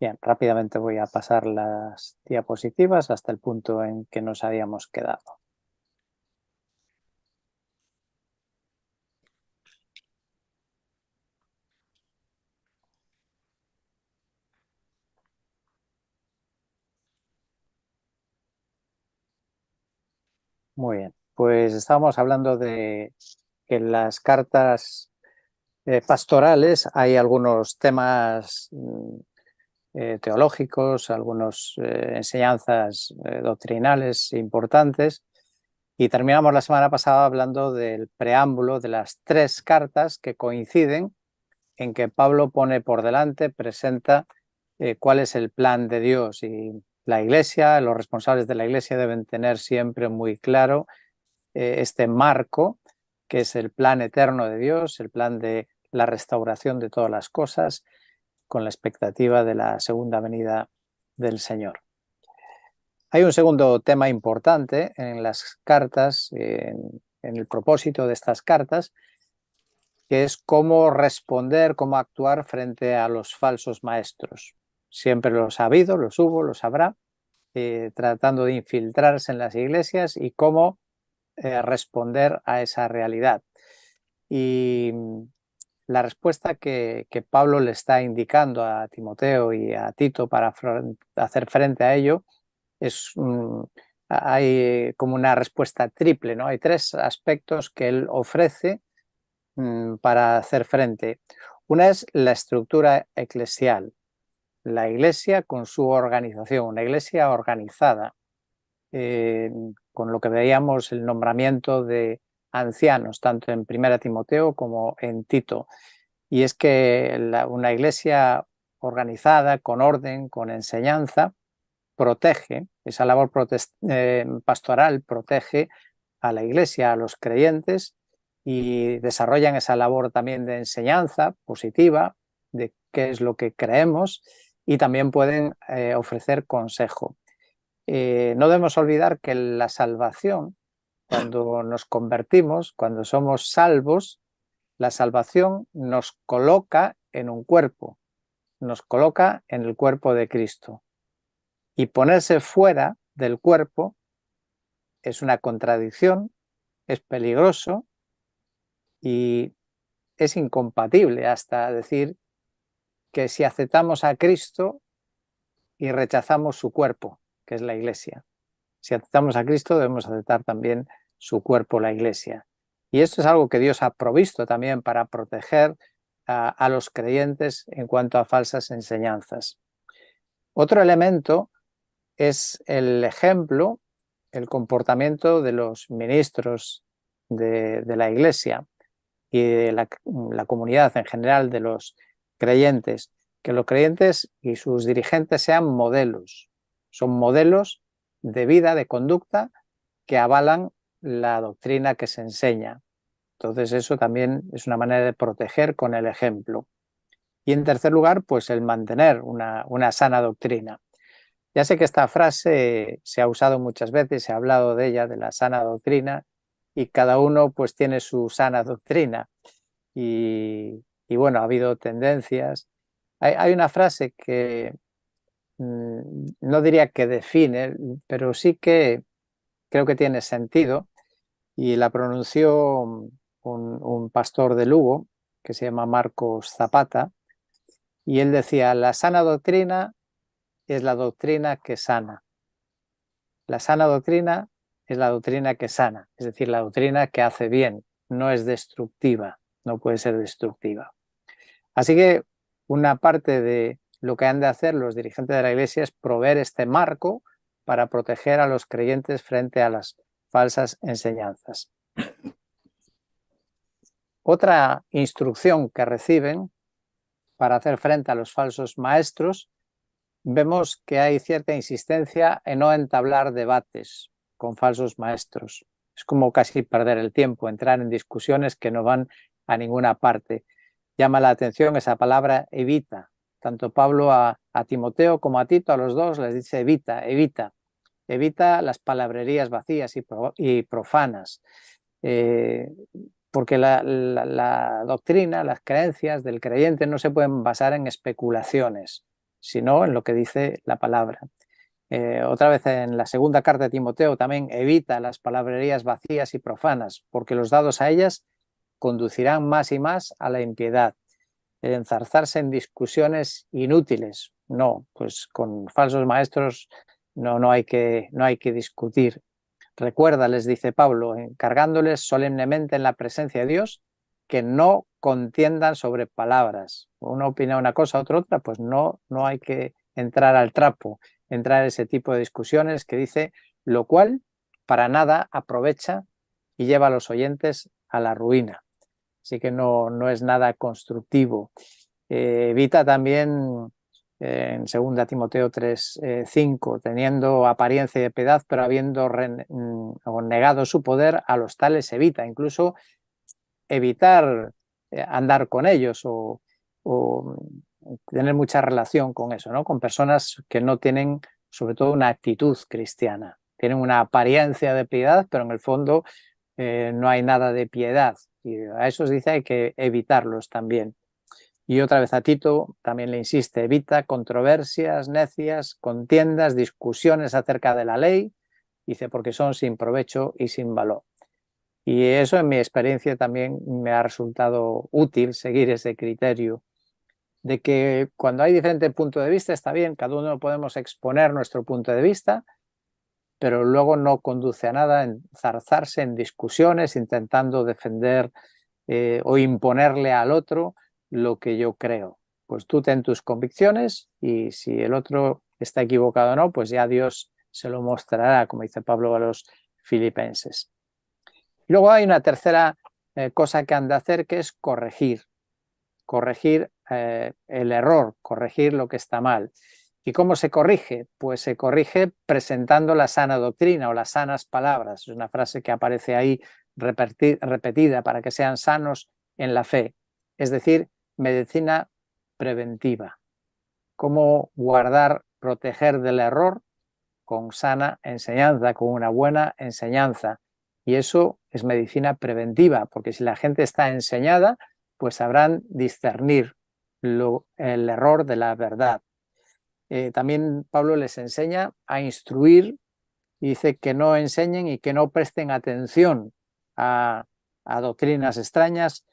Bien, rápidamente voy a pasar las diapositivas hasta el punto en que nos habíamos quedado. Muy bien, pues estábamos hablando de que en las cartas pastorales hay algunos temas teológicos, algunas enseñanzas doctrinales importantes, y terminamos la semana pasada hablando del preámbulo de las tres cartas que coinciden en que Pablo pone por delante, presenta cuál es el plan de Dios, y la Iglesia, los responsables de la Iglesia deben tener siempre muy claro este marco, que es el plan eterno de Dios, el plan de la restauración de todas las cosas, con la expectativa de la segunda venida del Señor. Hay un segundo tema importante en las cartas, en el propósito de estas cartas, que es cómo responder, cómo actuar frente a los falsos maestros. Siempre los ha habido, los hubo, los habrá, tratando de infiltrarse en las iglesias, y cómo responder a esa realidad. Y la respuesta que Pablo le está indicando a Timoteo y a Tito para hacer frente a ello es hay como una respuesta triple, ¿no? Hay tres aspectos que él ofrece para hacer frente. Una es la estructura eclesial, la iglesia con su organización, una iglesia organizada, con lo que veíamos el nombramiento de ancianos, tanto en 1 Timoteo como en Tito. Y es que una iglesia organizada, con orden, con enseñanza, protege, esa labor pastoral protege a la iglesia, a los creyentes, y desarrollan esa labor también de enseñanza positiva de qué es lo que creemos, y también pueden ofrecer consejo. No debemos olvidar que la salvación, cuando nos convertimos, cuando somos salvos, la salvación nos coloca en un cuerpo, nos coloca en el cuerpo de Cristo. Y ponerse fuera del cuerpo es una contradicción, es peligroso y es incompatible, hasta decir que si aceptamos a Cristo y rechazamos su cuerpo, que es la iglesia. Si aceptamos a Cristo, debemos aceptar también su cuerpo, la iglesia. Y esto es algo que Dios ha provisto también para proteger a los creyentes en cuanto a falsas enseñanzas. Otro elemento es el ejemplo, el comportamiento de los ministros de la iglesia y de la comunidad en general, de los creyentes, que los creyentes y sus dirigentes sean modelos, son modelos de vida, de conducta, que avalan la doctrina que se enseña. Entonces eso también es una manera de proteger con el ejemplo. Y en tercer lugar, pues el mantener una sana doctrina. Ya sé que esta frase se ha usado muchas veces, se ha hablado de ella, de la sana doctrina, y cada uno pues tiene su sana doctrina. Y bueno, ha habido tendencias. Hay una frase que no diría que define, pero sí que creo que tiene sentido, y la pronunció un pastor de Lugo que se llama Marcos Zapata, y él decía: la sana doctrina es la doctrina que sana. La sana doctrina es la doctrina que sana, es decir, la doctrina que hace bien, no es destructiva, no puede ser destructiva. Así que una parte de lo que han de hacer los dirigentes de la Iglesia es proveer este marco para proteger a los creyentes frente a las falsas enseñanzas. Otra instrucción que reciben para hacer frente a los falsos maestros, vemos que hay cierta insistencia en no entablar debates con falsos maestros. Es como casi perder el tiempo, entrar en discusiones que no van a ninguna parte. Llama la atención esa palabra evita. Tanto Pablo a Timoteo como a Tito, a los dos, les dice evita, evita. Evita las palabrerías vacías y profanas. Porque la doctrina, las creencias del creyente no se pueden basar en especulaciones, sino en lo que dice la palabra. Otra vez en la segunda carta de Timoteo también evita las palabrerías vacías y profanas, porque los dados a ellas conducirán más y más a la impiedad. El enzarzarse en discusiones inútiles, no, pues con falsos maestros no hay que discutir. Recuerda, les dice Pablo, encargándoles solemnemente en la presencia de Dios, que no contiendan sobre palabras. Uno opina una cosa, otro otra, pues no hay que entrar al trapo, entrar en ese tipo de discusiones que dice, lo cual para nada aprovecha y lleva a los oyentes a la ruina. Así que no es nada constructivo. Evita también en 2 Timoteo 3:5, teniendo apariencia de piedad, pero habiendo negado su poder, a los tales evita, incluso evitar andar con ellos o tener mucha relación con eso, ¿no? Con personas que no tienen, sobre todo, una actitud cristiana. Tienen una apariencia de piedad, pero en el fondo no hay nada de piedad. Y a esos dice hay que evitarlos también. Y otra vez a Tito también le insiste, evita controversias necias, contiendas, discusiones acerca de la ley, dice, porque son sin provecho y sin valor. Y eso en mi experiencia también me ha resultado útil seguir ese criterio de que cuando hay diferentes puntos de vista está bien, cada uno podemos exponer nuestro punto de vista, pero luego no conduce a nada enzarzarse en discusiones intentando defender o imponerle al otro lo que yo creo. Pues tú ten tus convicciones y si el otro está equivocado o no, pues ya Dios se lo mostrará, como dice Pablo a los filipenses. Luego hay una tercera cosa que han de hacer, que es corregir el error, corregir lo que está mal. ¿Y cómo se corrige? Pues se corrige presentando la sana doctrina o las sanas palabras. Es una frase que aparece ahí repetida para que sean sanos en la fe. Es decir, medicina preventiva. Cómo guardar, proteger del error con sana enseñanza, con una buena enseñanza. Y eso es medicina preventiva, porque si la gente está enseñada, pues sabrán discernir el error de la verdad. También Pablo les enseña a instruir y dice que no enseñen y que no presten atención a doctrinas extrañas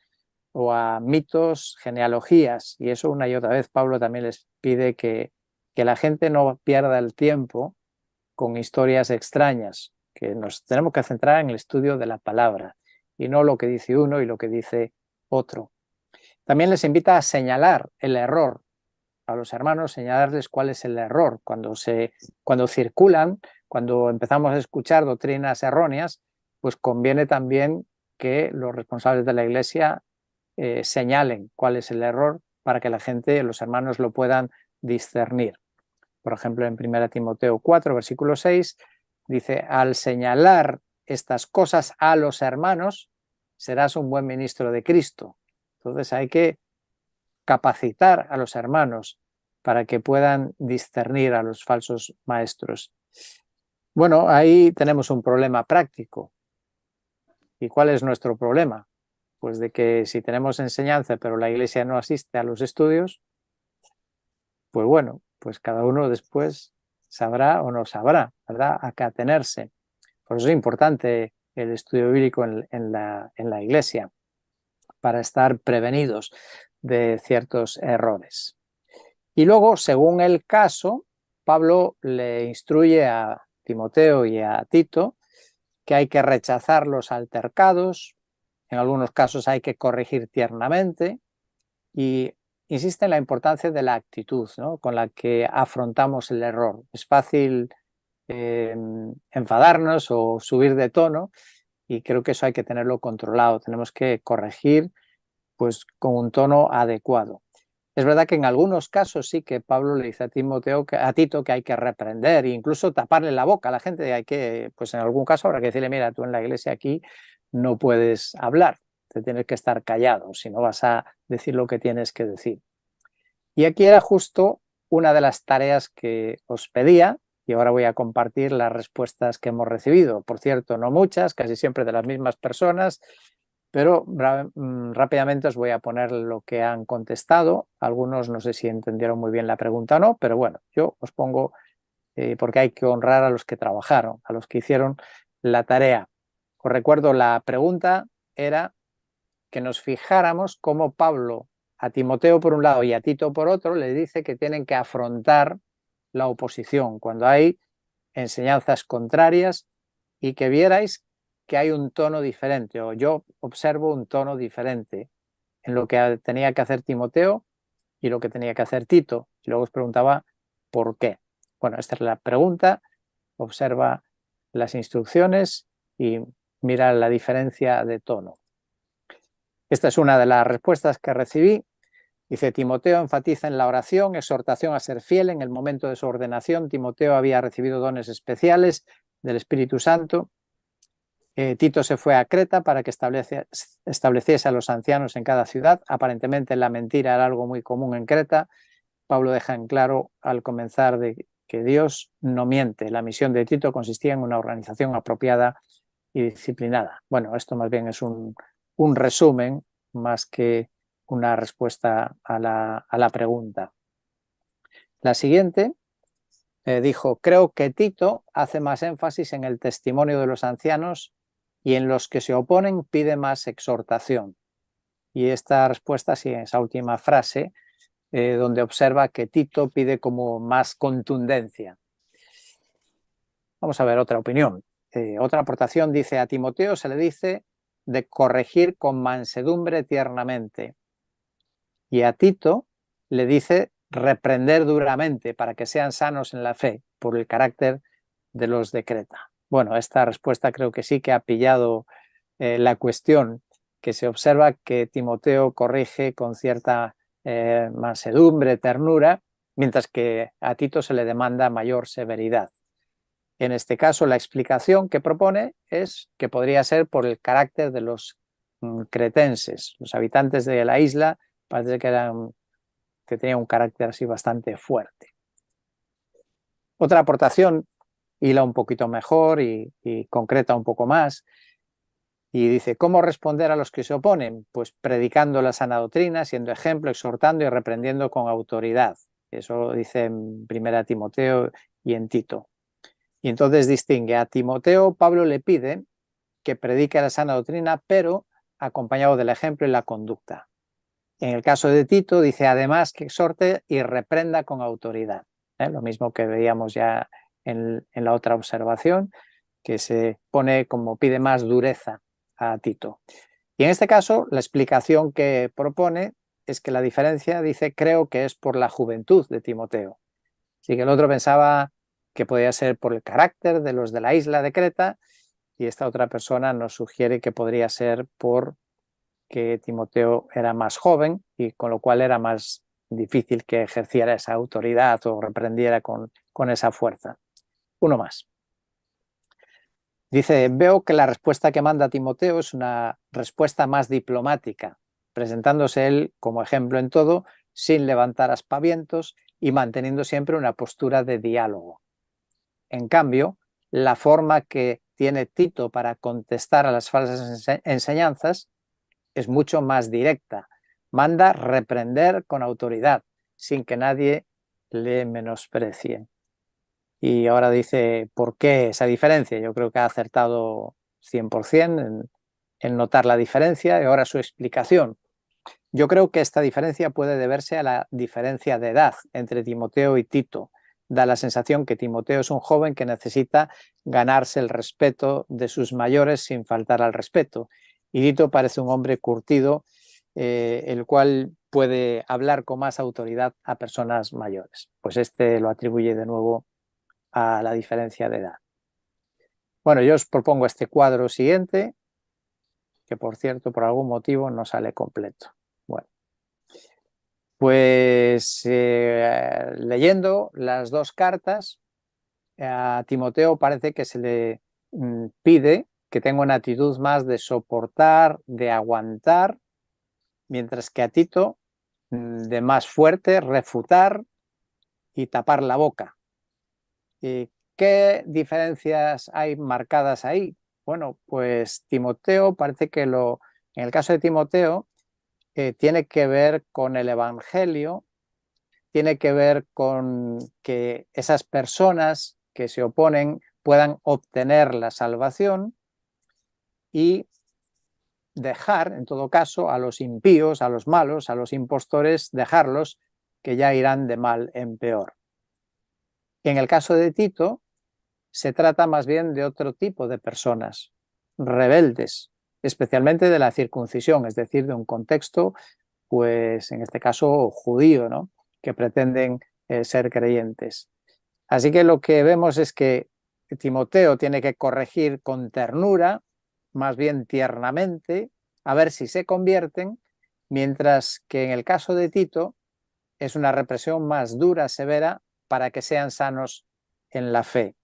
o a mitos, genealogías. Y eso una y otra vez Pablo también les pide que la gente no pierda el tiempo con historias extrañas, que nos tenemos que centrar en el estudio de la palabra y no lo que dice uno y lo que dice otro. También les invita a señalar el error a los hermanos, señalarles cuál es el error. Cuando circulan, cuando empezamos a escuchar doctrinas erróneas, pues conviene también que los responsables de la Iglesia señalen cuál es el error para que la gente, los hermanos, lo puedan discernir. Por ejemplo, en 1 Timoteo 4, versículo 6, dice, al señalar estas cosas a los hermanos, serás un buen ministro de Cristo. Entonces hay que capacitar a los hermanos para que puedan discernir a los falsos maestros. Bueno, ahí tenemos un problema práctico. ¿Y cuál es nuestro problema? Pues de que si tenemos enseñanza pero la Iglesia no asiste a los estudios, pues bueno, pues cada uno después sabrá o no sabrá, ¿verdad?, a qué atenerse. Por eso es importante el estudio bíblico en la Iglesia, para estar prevenidos de ciertos errores. Y luego, según el caso, Pablo le instruye a Timoteo y a Tito que hay que rechazar los altercados, en algunos casos hay que corregir tiernamente y insiste en la importancia de la actitud, ¿no?, con la que afrontamos el error. Es fácil enfadarnos o subir de tono y creo que eso hay que tenerlo controlado. Tenemos que corregir pues con un tono adecuado. Es verdad que en algunos casos sí que Pablo le dice a Tito que hay que reprender e incluso taparle la boca a la gente. Hay que, pues en algún caso habrá que decirle, mira, tú en la iglesia aquí no puedes hablar, te tienes que estar callado, si no vas a decir lo que tienes que decir. Y aquí era justo una de las tareas que os pedía y ahora voy a compartir las respuestas que hemos recibido. Por cierto, no muchas, casi siempre de las mismas personas, pero rápidamente os voy a poner lo que han contestado. Algunos no sé si entendieron muy bien la pregunta o no, pero bueno, yo os pongo porque hay que honrar a los que trabajaron, a los que hicieron la tarea. Os recuerdo, la pregunta era que nos fijáramos cómo Pablo a Timoteo por un lado y a Tito por otro le dice que tienen que afrontar la oposición cuando hay enseñanzas contrarias y que vierais que hay un tono diferente, o yo observo un tono diferente en lo que tenía que hacer Timoteo y lo que tenía que hacer Tito. Y luego os preguntaba por qué. Bueno, esta es la pregunta. Observa las instrucciones y mira la diferencia de tono. Esta es una de las respuestas que recibí. Dice, Timoteo enfatiza en la oración, exhortación a ser fiel. En el momento de su ordenación, Timoteo había recibido dones especiales del Espíritu Santo. Tito se fue a Creta para que estableciese a los ancianos en cada ciudad. Aparentemente la mentira era algo muy común en Creta. Pablo deja en claro al comenzar de que Dios no miente. La misión de Tito consistía en una organización apropiada y disciplinada. Bueno, esto más bien es un resumen más que una respuesta a la pregunta. La siguiente dijo, creo que Tito hace más énfasis en el testimonio de los ancianos y en los que se oponen pide más exhortación. Y esta respuesta, sí, esa última frase, donde observa que Tito pide como más contundencia. Vamos a ver otra opinión. Otra aportación dice, a Timoteo se le dice de corregir con mansedumbre tiernamente. Y a Tito le dice reprender duramente para que sean sanos en la fe por el carácter de los de Creta. Bueno, esta respuesta creo que sí que ha pillado la cuestión, que se observa que Timoteo corrige con cierta mansedumbre, ternura, mientras que a Tito se le demanda mayor severidad. En este caso, la explicación que propone es que podría ser por el carácter de los cretenses. Los habitantes de la isla parece que tenían un carácter así bastante fuerte. Otra aportación, hila un poquito mejor y concreta un poco más, y dice, ¿cómo responder a los que se oponen? Pues predicando la sana doctrina, siendo ejemplo, exhortando y reprendiendo con autoridad. Eso dice en 1 Timoteo y en Tito. Y entonces distingue a Timoteo, Pablo le pide que predique la sana doctrina, pero acompañado del ejemplo y la conducta. En el caso de Tito dice además que exhorte y reprenda con autoridad. Lo mismo que veíamos ya en la otra observación, que se pone como pide más dureza a Tito. Y en este caso, la explicación que propone es que la diferencia, dice, creo que es por la juventud de Timoteo. Así que el otro pensaba que podía ser por el carácter de los de la isla de Creta, y esta otra persona nos sugiere que podría ser por que Timoteo era más joven y con lo cual era más difícil que ejerciera esa autoridad o reprendiera con esa fuerza. Uno más. Dice, veo que la respuesta que manda Timoteo es una respuesta más diplomática, presentándose él como ejemplo en todo, sin levantar aspavientos y manteniendo siempre una postura de diálogo. En cambio, la forma que tiene Tito para contestar a las falsas enseñanzas es mucho más directa. Manda reprender con autoridad, sin que nadie le menosprecie. Y ahora dice, ¿por qué esa diferencia? Yo creo que ha acertado 100% en notar la diferencia y ahora su explicación. Yo creo que esta diferencia puede deberse a la diferencia de edad entre Timoteo y Tito. Da la sensación que Timoteo es un joven que necesita ganarse el respeto de sus mayores sin faltar al respeto. Y Tito parece un hombre curtido, el cual puede hablar con más autoridad a personas mayores. Pues este lo atribuye de nuevo a la diferencia de edad. Bueno, yo os propongo este cuadro siguiente, que por cierto, por algún motivo no sale completo. Bueno, pues leyendo las dos cartas, a Timoteo parece que se le pide que tenga una actitud más de soportar, de aguantar, mientras que a Tito de más fuerte, refutar y tapar la boca. ¿Qué diferencias hay marcadas ahí? Bueno, pues Timoteo parece que lo En el caso de Timoteo, tiene que ver con el Evangelio, tiene que ver con que esas personas que se oponen puedan obtener la salvación y dejar, en todo caso, a los impíos, a los malos, a los impostores, dejarlos, que ya irán de mal en peor. En el caso de Tito, se trata más bien de otro tipo de personas, rebeldes, especialmente de la circuncisión, es decir, de un contexto, pues en este caso judío, ¿no? Que pretenden ser creyentes. Así que lo que vemos es que Timoteo tiene que corregir con ternura, más bien tiernamente, a ver si se convierten, mientras que en el caso de Tito es una represión más dura, severa, para que sean sanos en la fe.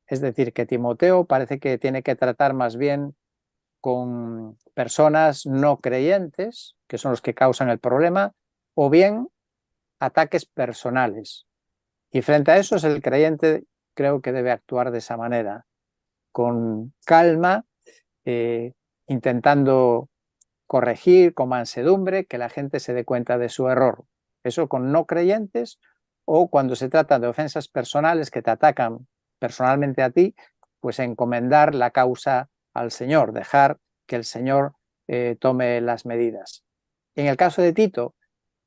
Es decir, que Timoteo parece que tiene que tratar más bien con personas no creyentes, que son los que causan el problema, o bien ataques personales. Y frente a eso, el creyente creo que debe actuar de esa manera, con calma, intentando corregir con mansedumbre, que la gente se dé cuenta de su error. Eso con no creyentes, o cuando se trata de ofensas personales que te atacan personalmente a ti, pues encomendar la causa al Señor, dejar que el Señor tome las medidas. En el caso de Tito,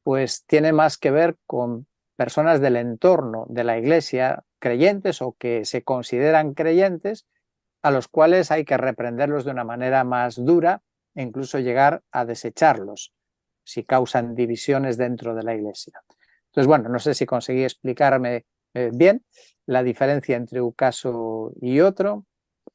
pues tiene más que ver con personas del entorno de la iglesia, creyentes o que se consideran creyentes, a los cuales hay que reprenderlos de una manera más dura e incluso llegar a desecharlos si causan divisiones dentro de la iglesia. Entonces, bueno, no sé si conseguí explicarme bien la diferencia entre un caso y otro,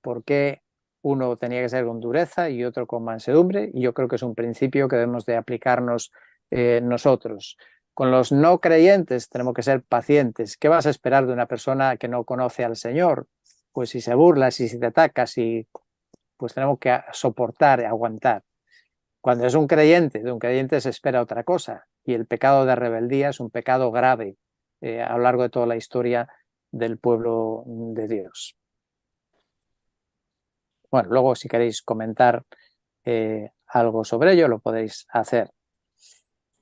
por qué uno tenía que ser con dureza y otro con mansedumbre, y yo creo que es un principio que debemos de aplicarnos nosotros. Con los no creyentes tenemos que ser pacientes. ¿Qué vas a esperar de una persona que no conoce al Señor? Pues si se burla, si te ataca, pues tenemos que soportar, aguantar. Cuando es un creyente, de un creyente se espera otra cosa, y el pecado de rebeldía es un pecado grave a lo largo de toda la historia del pueblo de Dios. Bueno, luego si queréis comentar algo sobre ello, lo podéis hacer.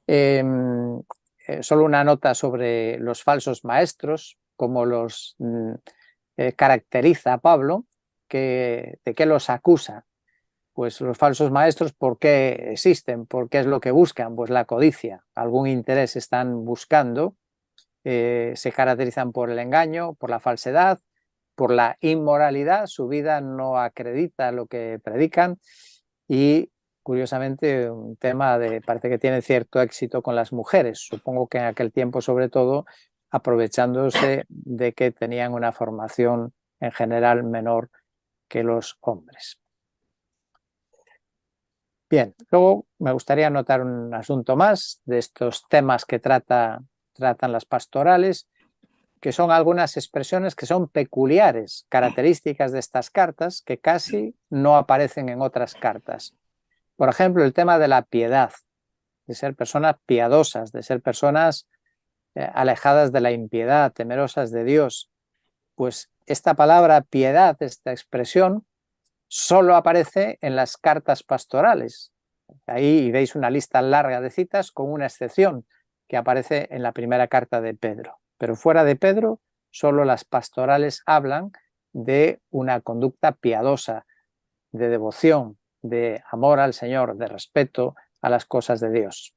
Solo una nota sobre los falsos maestros, cómo los caracteriza Pablo, de qué los acusa. Pues los falsos maestros, ¿por qué existen? ¿Por qué es lo que buscan? Pues la codicia, algún interés están buscando, se caracterizan por el engaño, por la falsedad, por la inmoralidad, su vida no acredita lo que predican y curiosamente un tema parece que tiene cierto éxito con las mujeres, supongo que en aquel tiempo sobre todo aprovechándose de que tenían una formación en general menor que los hombres. Bien, luego me gustaría anotar un asunto más de estos temas que tratan las pastorales, que son algunas expresiones que son peculiares, características de estas cartas, que casi no aparecen en otras cartas. Por ejemplo, el tema de la piedad, de ser personas piadosas, de ser personas alejadas de la impiedad, temerosas de Dios. Pues esta palabra piedad, esta expresión, solo aparece en las cartas pastorales. Ahí veis una lista larga de citas con una excepción que aparece en la primera carta de Pedro. Pero fuera de Pedro, solo las pastorales hablan de una conducta piadosa, de devoción, de amor al Señor, de respeto a las cosas de Dios.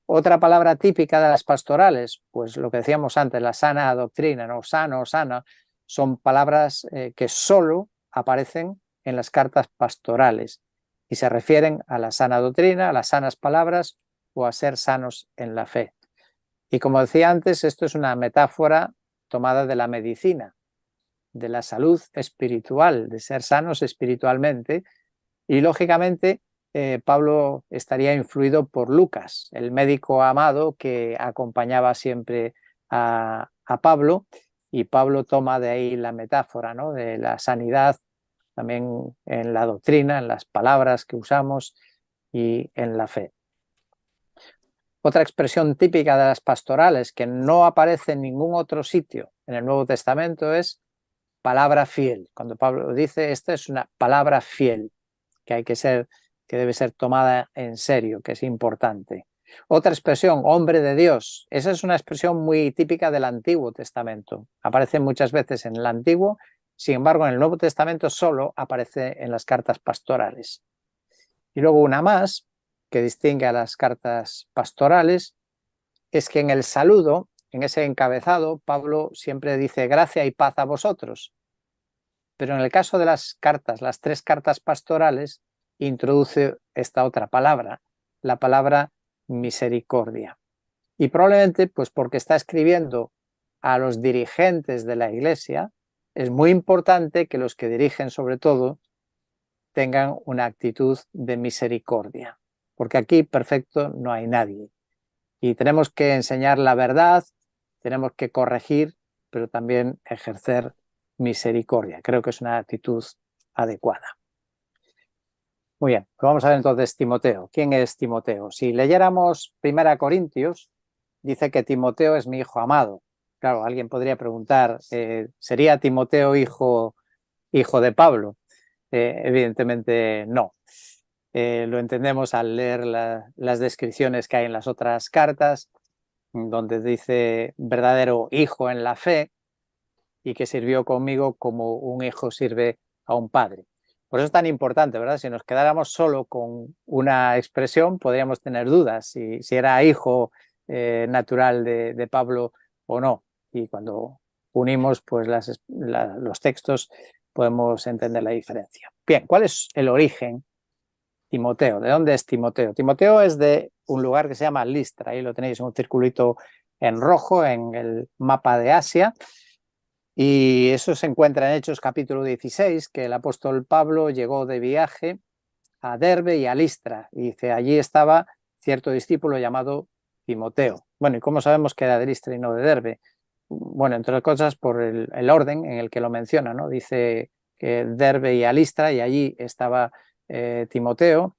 Otra palabra típica de las pastorales, pues lo que decíamos antes, la sana doctrina, ¿no? Sano, sana, son palabras que solo aparecen en las cartas pastorales y se refieren a la sana doctrina, a las sanas palabras o a ser sanos en la fe. Y como decía antes, esto es una metáfora tomada de la medicina, de la salud espiritual, de ser sanos espiritualmente. Y lógicamente Pablo estaría influido por Lucas, el médico amado que acompañaba siempre a Pablo, y Pablo toma de ahí la metáfora, ¿no? De la sanidad, también en la doctrina, en las palabras que usamos y en la fe. Otra expresión típica de las pastorales que no aparece en ningún otro sitio en el Nuevo Testamento es palabra fiel. Cuando Pablo dice, esta es una palabra fiel, que hay que ser que debe ser tomada en serio, que es importante. Otra expresión, hombre de Dios. Esa es una expresión muy típica del Antiguo Testamento. Aparece muchas veces en el Antiguo, sin embargo, en el Nuevo Testamento solo aparece en las cartas pastorales. Y luego una más, que distingue a las cartas pastorales, es que en el saludo, en ese encabezado, Pablo siempre dice gracia y paz a vosotros. Pero en el caso de las cartas, las 3 cartas pastorales, introduce esta otra palabra, la palabra misericordia. Y probablemente, pues porque está escribiendo a los dirigentes de la Iglesia, es muy importante que los que dirigen, sobre todo, tengan una actitud de misericordia, porque aquí perfecto no hay nadie. Y tenemos que enseñar la verdad, tenemos que corregir, pero también ejercer misericordia. Creo que es una actitud adecuada. Muy bien, pues vamos a ver entonces Timoteo. ¿Quién es Timoteo? Si leyéramos 1 Corintios, dice que Timoteo es mi hijo amado. Claro, alguien podría preguntar, ¿sería Timoteo hijo de Pablo? Evidentemente no. Lo entendemos al leer las descripciones que hay en las otras cartas, donde dice verdadero hijo en la fe y que sirvió conmigo como un hijo sirve a un padre. Por eso es tan importante, ¿verdad? Si nos quedáramos solo con una expresión, podríamos tener dudas si era hijo natural de Pablo o no. Y cuando unimos pues, los textos, podemos entender la diferencia. Bien, ¿cuál es el origen? Timoteo. ¿De dónde es Timoteo? Timoteo es de un lugar que se llama Listra. Ahí lo tenéis en un circulito en rojo en el mapa de Asia. Y eso se encuentra en Hechos capítulo 16, que el apóstol Pablo llegó de viaje a Derbe y a Listra. Y dice, allí estaba cierto discípulo llamado Timoteo. Bueno, ¿y cómo sabemos que era de Listra y no de Derbe? Bueno, entre otras cosas por el orden en el que lo menciona, ¿no? Dice que Derbe y a Listra y allí estaba Timoteo.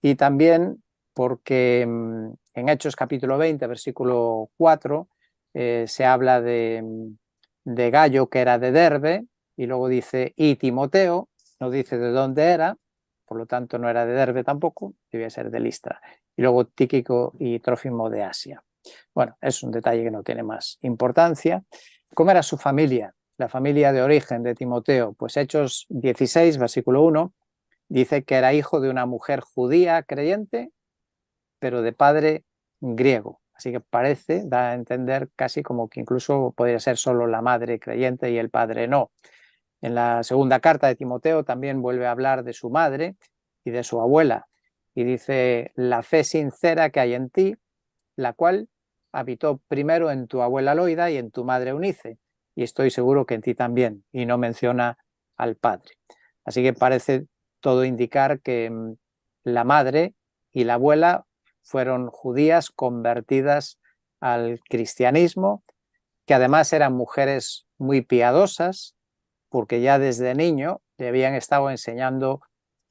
Y también porque en Hechos capítulo 20, versículo 4, se habla de Gallo, que era de Derbe, y luego dice, y Timoteo, no dice de dónde era, por lo tanto no era de Derbe tampoco, debía ser de Listra. Y luego Tíquico y Trófimo de Asia. Bueno, es un detalle que no tiene más importancia. ¿Cómo era su familia? La familia de origen de Timoteo, pues Hechos 16, versículo 1, dice que era hijo de una mujer judía creyente, pero de padre griego. Así que parece, da a entender casi como que incluso podría ser solo la madre creyente y el padre no. En la segunda carta de Timoteo también vuelve a hablar de su madre y de su abuela. Y dice, la fe sincera que hay en ti, la cual habitó primero en tu abuela Loida y en tu madre Eunice. Y estoy seguro que en ti también. Y no menciona al padre. Así que parece todo indicar que la madre y la abuela fueron judías convertidas al cristianismo, que además eran mujeres muy piadosas, porque ya desde niño le habían estado enseñando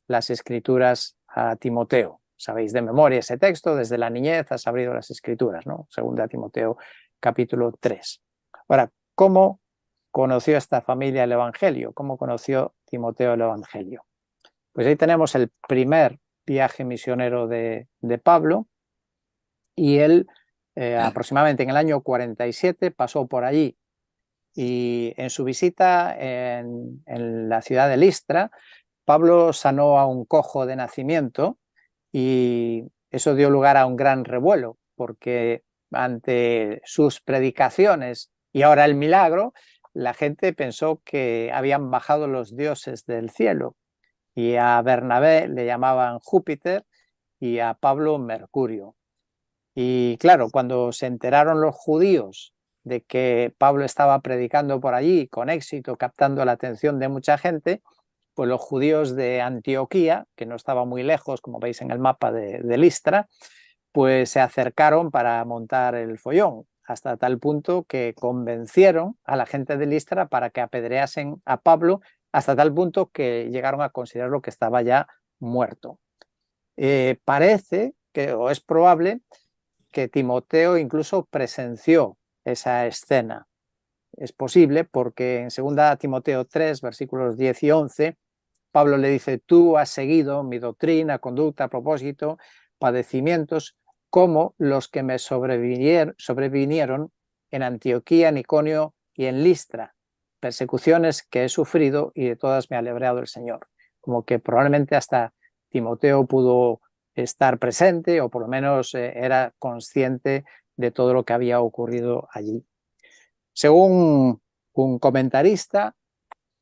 las escrituras a Timoteo. Sabéis de memoria ese texto, desde la niñez has abrido las escrituras, ¿no? Segunda Timoteo capítulo 3. Ahora, ¿cómo conoció esta familia el Evangelio? ¿Cómo conoció Timoteo el Evangelio? Pues ahí tenemos el primer viaje misionero de Pablo y él aproximadamente en el año 47 pasó por allí y en su visita en la ciudad de Listra, Pablo sanó a un cojo de nacimiento y eso dio lugar a un gran revuelo porque ante sus predicaciones y ahora el milagro, la gente pensó que habían bajado los dioses del cielo y a Bernabé le llamaban Júpiter y a Pablo Mercurio. Y claro, cuando se enteraron los judíos de que Pablo estaba predicando por allí con éxito, captando la atención de mucha gente, pues los judíos de Antioquía, que no estaba muy lejos, como veis en el mapa de Listra, pues se acercaron para montar el follón, hasta tal punto que convencieron a la gente de Listra para que apedreasen a Pablo, hasta tal punto que llegaron a considerarlo que estaba ya muerto. Parece que, o es probable, que Timoteo incluso presenció esa escena. Es posible porque en 2 Timoteo 3, versículos 10 y 11, Pablo le dice, tú has seguido mi doctrina, conducta, propósito, padecimientos, como los que me sobrevinieron en Antioquía, en Iconio y en Listra, persecuciones que he sufrido y de todas me ha librado el Señor. Como que probablemente hasta Timoteo pudo estar presente o por lo menos era consciente de todo lo que había ocurrido allí. Según un comentarista,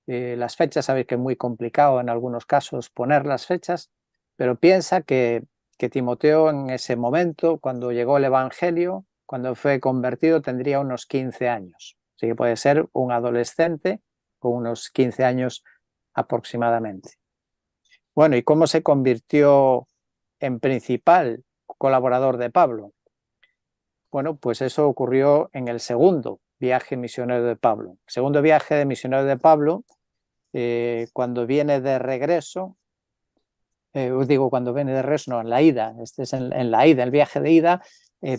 las fechas, sabéis que es muy complicado en algunos casos poner las fechas, pero piensa que Timoteo en ese momento, cuando llegó el Evangelio, cuando fue convertido, tendría unos 15 años. Así que puede ser un adolescente con unos 15 años aproximadamente. Bueno, ¿y cómo se convirtió en principal colaborador de Pablo? Bueno, pues eso ocurrió en el segundo viaje misionero de Pablo. El segundo viaje de misionero de Pablo, cuando viene de regreso, os digo cuando viene de regreso, no, en la ida, este es en la ida, el viaje de ida,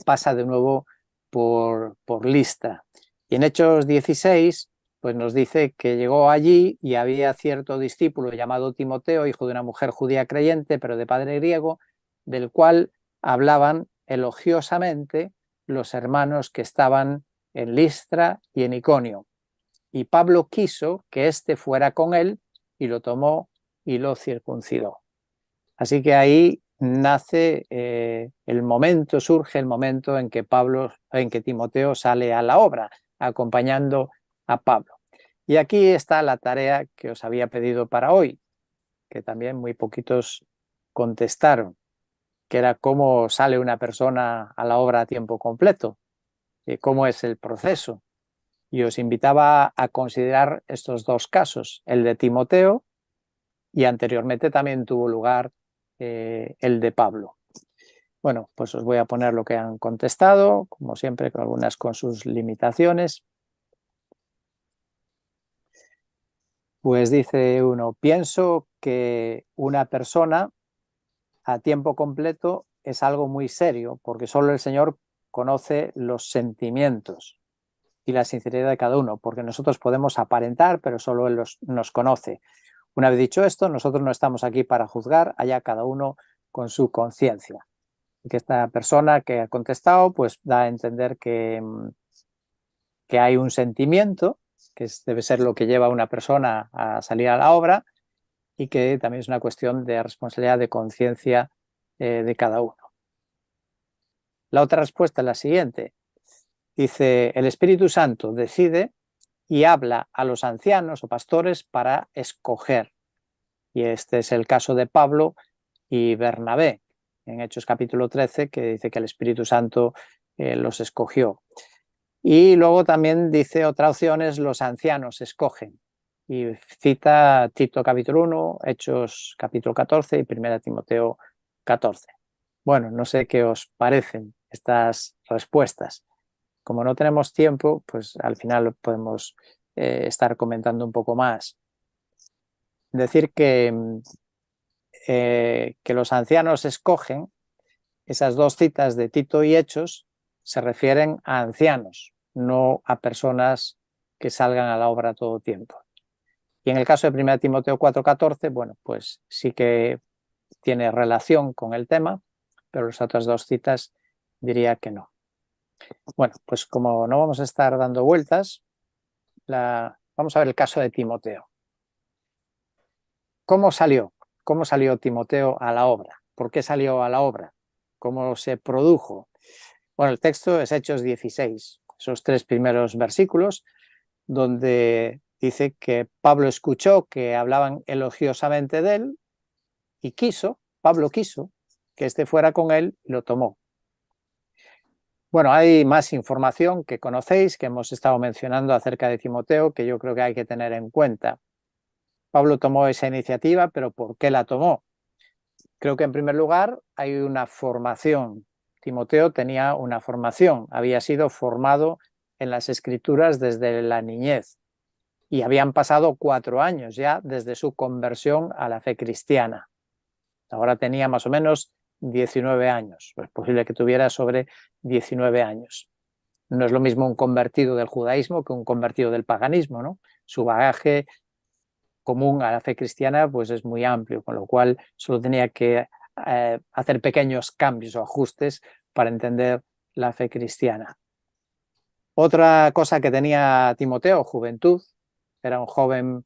pasa de nuevo por Listra. Y en Hechos 16, pues nos dice que llegó allí y había cierto discípulo llamado Timoteo, hijo de una mujer judía creyente, pero de padre griego, del cual hablaban elogiosamente los hermanos que estaban en Listra y en Iconio. Y Pablo quiso que éste fuera con él y lo tomó y lo circuncidó. Así que ahí nace el momento, surge el momento en que Timoteo sale a la obra, acompañando a Pablo. Y aquí está la tarea que os había pedido para hoy, que también muy poquitos contestaron, que era cómo sale una persona a la obra a tiempo completo, cómo es el proceso. Y os invitaba a considerar estos dos casos, el de Timoteo y anteriormente también tuvo lugar el de Pablo. Bueno, pues os voy a poner lo que han contestado, como siempre, con algunas con sus limitaciones. Pues dice uno, pienso que una persona a tiempo completo es algo muy serio, porque solo el Señor conoce los sentimientos y la sinceridad de cada uno, porque nosotros podemos aparentar, pero solo Él nos conoce. Una vez dicho esto, nosotros no estamos aquí para juzgar, allá cada uno con su conciencia. Y que esta persona que ha contestado, pues da a entender que hay un sentimiento, que debe ser lo que lleva a una persona a salir a la obra, y que también es una cuestión de responsabilidad de conciencia de cada uno. La otra respuesta es la siguiente. Dice, el Espíritu Santo decide y habla a los ancianos o pastores para escoger. Y este es el caso de Pablo y Bernabé, en Hechos capítulo 13, que dice que el Espíritu Santo los escogió. Y luego también dice otra opción es los ancianos escogen. Y cita Tito capítulo 1, Hechos capítulo 14 y 1 Timoteo 14. Bueno, no sé qué os parecen estas respuestas. Como no tenemos tiempo, pues al final podemos estar comentando un poco más. Decir que los ancianos escogen, esas dos citas de Tito y Hechos se refieren a ancianos, no a personas que salgan a la obra a todo tiempo. Y en el caso de 1 Timoteo 4:14, bueno, pues sí que tiene relación con el tema, pero las otras dos citas diría que no. Bueno, pues como no vamos a estar dando vueltas, vamos a ver el caso de Timoteo. ¿Cómo salió? ¿Cómo salió Timoteo a la obra? ¿Por qué salió a la obra? ¿Cómo se produjo? Bueno, el texto es Hechos 16, esos 3 primeros versículos, donde dice que Pablo escuchó que hablaban elogiosamente de él y Pablo quiso que éste fuera con él y lo tomó. Bueno, hay más información que conocéis, que hemos estado mencionando acerca de Timoteo, que yo creo que hay que tener en cuenta. Pablo tomó esa iniciativa, pero ¿por qué la tomó? Creo que en primer lugar hay una formación. Timoteo tenía una formación, había sido formado en las Escrituras desde la niñez y habían pasado 4 años ya desde su conversión a la fe cristiana. Ahora tenía más o menos 19 años, es posible que tuviera sobre 19 años. No es lo mismo un convertido del judaísmo que un convertido del paganismo, ¿no? Su bagaje común a la fe cristiana pues es muy amplio, con lo cual solo tenía que hacer pequeños cambios o ajustes para entender la fe cristiana. Otra cosa que tenía Timoteo, juventud, era un joven,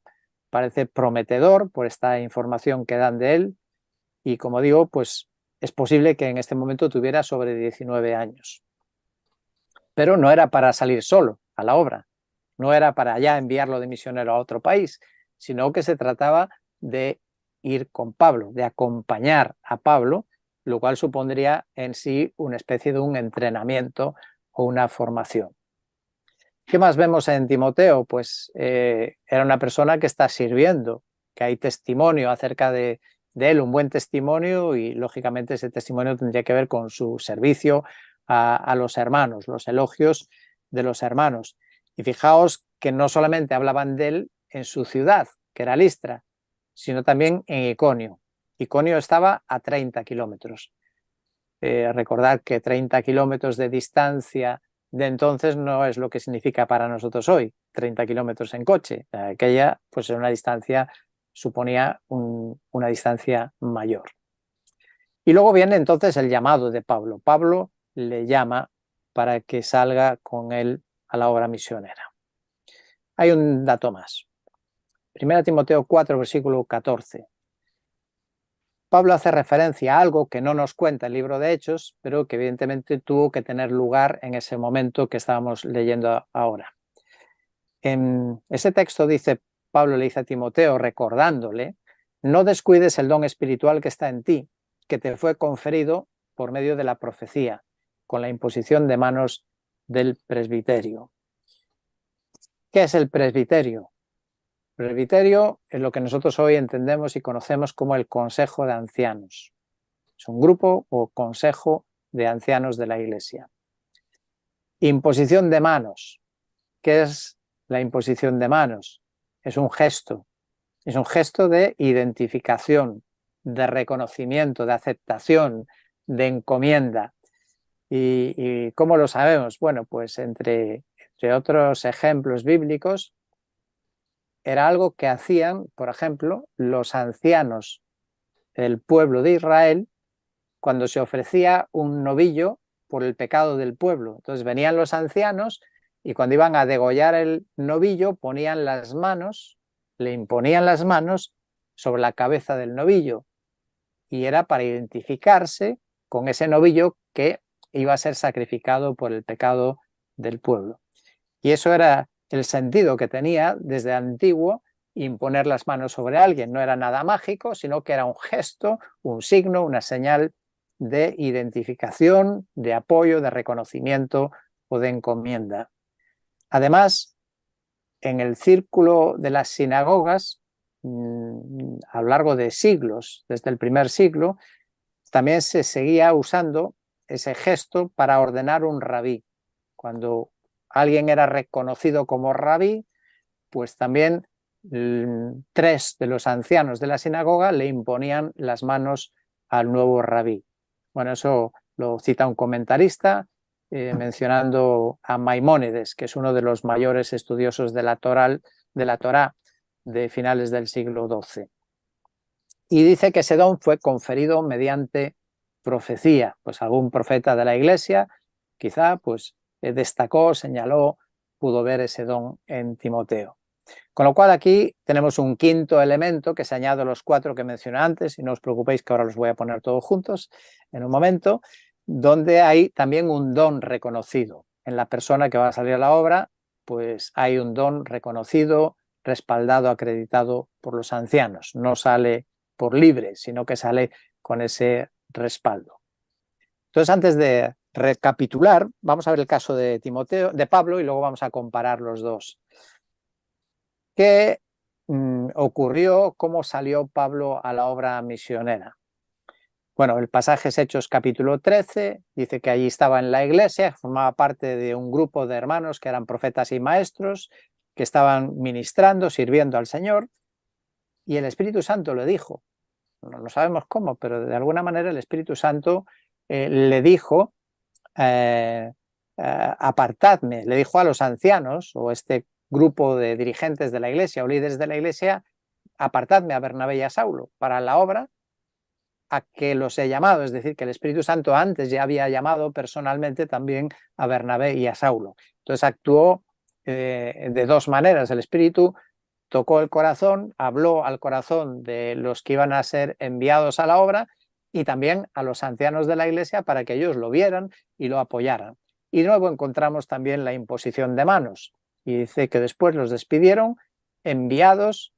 parece prometedor por esta información que dan de él, y como digo, pues es posible que en este momento tuviera sobre 19 años. Pero no era para salir solo a la obra, no era para ya enviarlo de misionero a otro país, sino que se trataba de ir con Pablo, de acompañar a Pablo, lo cual supondría en sí una especie de un entrenamiento o una formación. ¿Qué más vemos en Timoteo? Pues era una persona que está sirviendo, que hay testimonio acerca de él, un buen testimonio, y lógicamente ese testimonio tendría que ver con su servicio a los hermanos, los elogios de los hermanos. Y fijaos que no solamente hablaban de él en su ciudad, que era Listra, sino también en Iconio. Iconio estaba a 30 kilómetros. Recordad que 30 kilómetros de distancia de entonces no es lo que significa para nosotros hoy, 30 kilómetros en coche. Aquella, pues, una distancia, suponía una distancia mayor. Y luego viene entonces el llamado de Pablo. Pablo le llama para que salga con él a la obra misionera. Hay un dato más. 1 Timoteo 4, versículo 14. Pablo hace referencia a algo que no nos cuenta el libro de Hechos, pero que evidentemente tuvo que tener lugar en ese momento que estábamos leyendo ahora. En ese texto dice, Pablo le dice a Timoteo, recordándole, no descuides el don espiritual que está en ti, que te fue conferido por medio de la profecía, con la imposición de manos del presbiterio. ¿Qué es el presbiterio? Presbiterio es lo que nosotros hoy entendemos y conocemos como el Consejo de Ancianos. Es un grupo o consejo de ancianos de la Iglesia. Imposición de manos. ¿Qué es la imposición de manos? Es un gesto de identificación, de reconocimiento, de aceptación, de encomienda. ¿Y cómo lo sabemos? Bueno, pues entre otros ejemplos bíblicos, era algo que hacían, por ejemplo, los ancianos del pueblo de Israel cuando se ofrecía un novillo por el pecado del pueblo. Entonces venían los ancianos y cuando iban a degollar el novillo ponían las manos, le imponían las manos sobre la cabeza del novillo, y era para identificarse con ese novillo que iba a ser sacrificado por el pecado del pueblo. Y eso era el sentido que tenía desde antiguo imponer las manos sobre alguien. No era nada mágico, sino que era un gesto, un signo, una señal de identificación, de apoyo, de reconocimiento o de encomienda. Además, en el círculo de las sinagogas, a lo largo de siglos, desde el primer siglo, también se seguía usando ese gesto para ordenar un rabí. Cuando alguien era reconocido como rabí, pues también 3 de los ancianos de la sinagoga le imponían las manos al nuevo rabí. Bueno, eso lo cita un comentarista mencionando a Maimónides, que es uno de los mayores estudiosos de la Torá de finales del siglo XII. Y dice que ese don fue conferido mediante profecía, pues algún profeta de la Iglesia quizá pues destacó, señaló, pudo ver ese don en Timoteo. Con lo cual aquí tenemos un quinto elemento que se añade a los 4 que mencioné antes, y no os preocupéis que ahora los voy a poner todos juntos en un momento, donde hay también un don reconocido. En la persona que va a salir a la obra, pues hay un don reconocido, respaldado, acreditado por los ancianos. No sale por libre, sino que sale con ese respaldo. Entonces, antes de recapitular, vamos a ver el caso de Timoteo, de Pablo, y luego vamos a comparar los dos. ¿Qué ocurrió? ¿Cómo salió Pablo a la obra misionera? Bueno, el pasaje es Hechos capítulo 13, dice que allí estaba en la iglesia, formaba parte de un grupo de hermanos que eran profetas y maestros, que estaban ministrando, sirviendo al Señor, y el Espíritu Santo le dijo, no sabemos cómo, pero de alguna manera el Espíritu Santo le dijo, apartadme, le dijo a los ancianos o este grupo de dirigentes de la iglesia o líderes de la iglesia, apartadme a Bernabé y a Saulo para la obra a que los he llamado, es decir, que el Espíritu Santo antes ya había llamado personalmente también a Bernabé y a Saulo. Entonces actuó de dos maneras. El Espíritu tocó el corazón, habló al corazón de los que iban a ser enviados a la obra y también a los ancianos de la iglesia para que ellos lo vieran y lo apoyaran. Y de nuevo encontramos también la imposición de manos. Y dice que después los despidieron enviados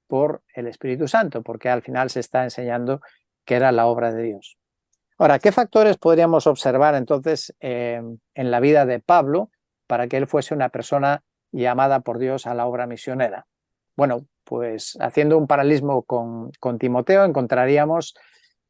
por el Espíritu Santo, porque al final se está enseñando que era la obra de Dios. Ahora, ¿qué factores podríamos observar entonces en la vida de Pablo para que él fuese una persona llamada por Dios a la obra misionera? Bueno, pues haciendo un paralelismo con Timoteo encontraríamos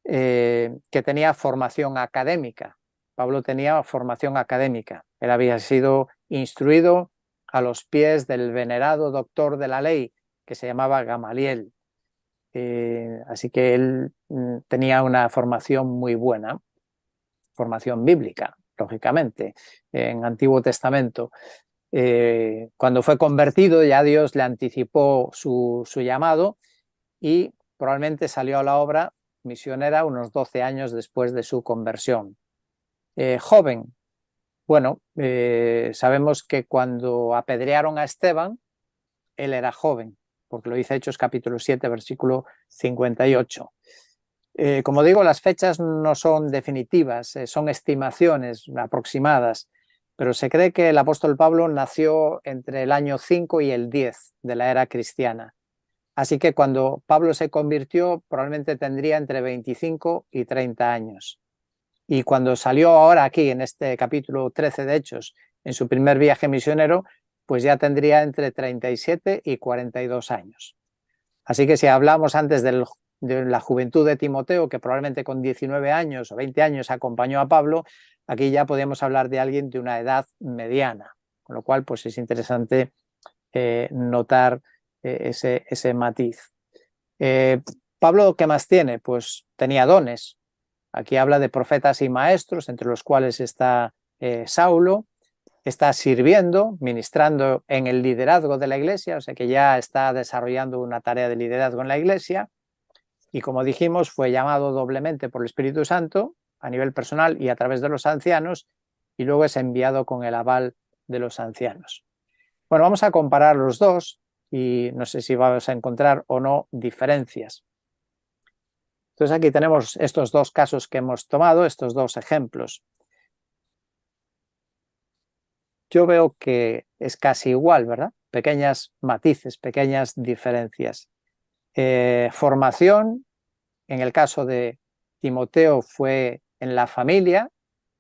que tenía formación académica. Pablo tenía formación académica. Él había sido instruido a los pies del venerado doctor de la ley que se llamaba Gamaliel. Así que él tenía una formación muy buena, formación bíblica, lógicamente, en Antiguo Testamento. Cuando fue convertido ya Dios le anticipó su llamado y probablemente salió a la obra misionera unos 12 años después de su conversión. Joven, bueno, sabemos que cuando apedrearon a Esteban, él era joven, porque lo dice Hechos capítulo 7, versículo 58. Como digo, las fechas no son definitivas, son estimaciones aproximadas, pero se cree que el apóstol Pablo nació entre el año 5 y el 10 de la era cristiana. Así que cuando Pablo se convirtió, probablemente tendría entre 25 y 30 años. Y cuando salió ahora aquí, en este capítulo 13 de Hechos, en su primer viaje misionero, pues ya tendría entre 37 y 42 años. Así que si hablamos antes de la juventud de Timoteo, que probablemente con 19 años o 20 años acompañó a Pablo, aquí ya podemos hablar de alguien de una edad mediana, con lo cual pues es interesante notar ese matiz. Pablo, ¿qué más tiene? Pues tenía dones. Aquí habla de profetas y maestros, entre los cuales está Saulo. Está sirviendo, ministrando en el liderazgo de la iglesia, o sea que ya está desarrollando una tarea de liderazgo en la iglesia. Y como dijimos, fue llamado doblemente por el Espíritu Santo a nivel personal y a través de los ancianos, y luego es enviado con el aval de los ancianos. Bueno, vamos a comparar los dos y no sé si vamos a encontrar o no diferencias. Entonces aquí tenemos estos dos casos que hemos tomado, estos dos ejemplos. Yo veo que es casi igual, ¿verdad? Pequeñas matices, pequeñas diferencias. Formación, en el caso de Timoteo fue en la familia,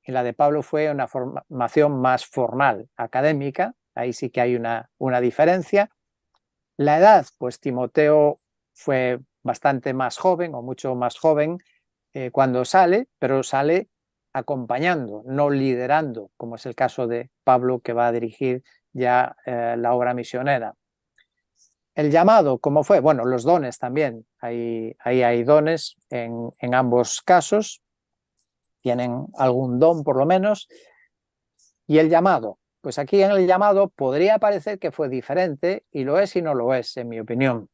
en la de Pablo fue una formación más formal, académica, ahí sí que hay una diferencia. La edad, pues Timoteo fue bastante más joven o mucho más joven cuando sale, pero sale acompañando, no liderando, como es el caso de Pablo, que va a dirigir ya la obra misionera. El llamado, ¿cómo fue? Bueno, los dones también. Ahí hay dones en ambos casos, tienen algún don por lo menos. Y el llamado, pues aquí en el llamado podría parecer que fue diferente, y lo es y no lo es, en mi opinión.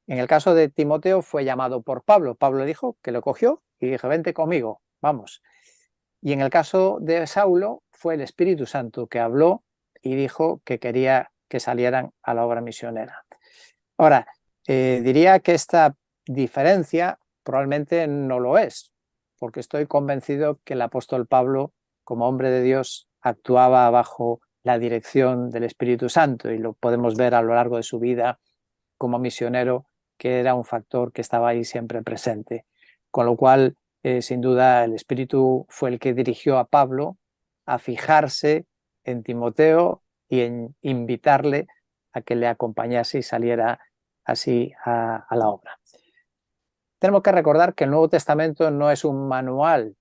En el caso de Timoteo fue llamado por Pablo. Pablo dijo que lo cogió y dijo, vente conmigo, vamos. Y en el caso de Saulo fue el Espíritu Santo que habló y dijo que quería que salieran a la obra misionera. Ahora, diría que esta diferencia probablemente no lo es, porque estoy convencido que el apóstol Pablo, como hombre de Dios, actuaba bajo la dirección del Espíritu Santo, y lo podemos ver a lo largo de su vida como misionero, que era un factor que estaba ahí siempre presente. Con lo cual, sin duda, el Espíritu fue el que dirigió a Pablo a fijarse en Timoteo y en invitarle a que le acompañase y saliera así a la obra. Tenemos que recordar que el Nuevo Testamento no es un manual,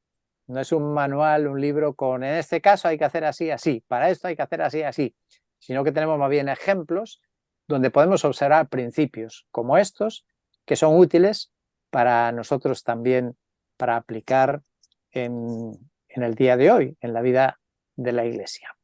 no es un manual, un libro con, en este caso hay que hacer así, así, para esto hay que hacer así, así, sino que tenemos más bien ejemplos donde podemos observar principios como estos que son útiles para nosotros también, para aplicar en el día de hoy, en la vida de la Iglesia.